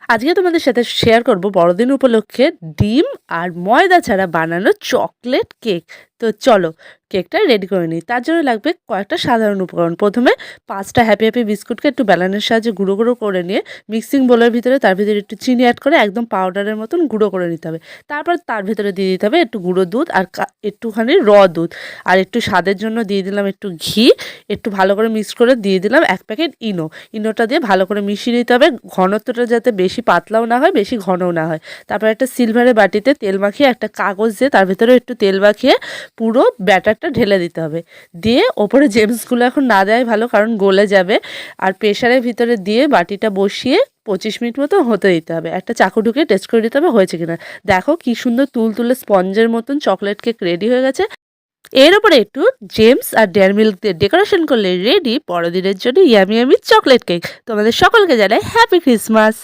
আজকে তোমাদের সাথে শেয়ার করব বড়দিন উপলক্ষে ডিম আর ময়দা ছাড়া বানানো চকলেট কেক। তো চলো কেকটা রেডি করে নিই। তার জন্য লাগবে কয়েকটা সাধারণ উপকরণ। প্রথমে 5টা হ্যাপি হ্যাপি বিস্কুটকে একটু ব্যালেন্সের সাহায্যে গুঁড়ো গুঁড়ো করে নিয়ে মিক্সিং বোলের ভিতরে তার ভিতরে একটু চিনি অ্যাড করে একদম পাউডারের মতন গুঁড়ো করে নিতে হবে। তারপর তার ভিতরে দিয়ে দিতে হবে একটু গুঁড়ো দুধ আর একটুখানি দুধ, আর একটু স্বাদের জন্য দিয়ে দিলাম একটু ঘি। একটু ভালো করে মিক্স করে দিয়ে দিলাম 1 প্যাকেট ইনোটা দিয়ে ভালো করে মিশিয়ে নিতে হবে। ঘনত্বটা যাতে বেশি পাতলাও না হয়, বেশি ঘনও না হয়। তারপর একটা সিলভারের বাটিতে তেল মাখিয়ে একটা কাগজ দিয়ে তার ভেতরে একটু তেল মাখিয়ে পুরো ব্যাটারটা ঢেলে দিতে হবে। দিয়ে ওপরে জেমসগুলো এখন না দেওয়াই ভালো, কারণ গলে যাবে। আর প্রেশারের ভিতরে দিয়ে বাটিটা বসিয়ে 25 মিনিট মতো হতে দিতে হবে। একটা চাকু ঢুকিয়ে টেস্ট করে দিতে হবে হয়েছে কিনা। দেখো কি সুন্দর তুলতুলে স্পঞ্জের মতন চকলেট কেক রেডি হয়ে গেছে। এর উপরে একটু জেমস আর ডেয়ারি মিল্ক দিয়ে ডেকোরেশন করলে রেডি বড়দিনের জন্য ইয়ামি ইয়ামি চকলেট কেক। তোমাদের সকলকে জানাই হ্যাপি ক্রিসমাস।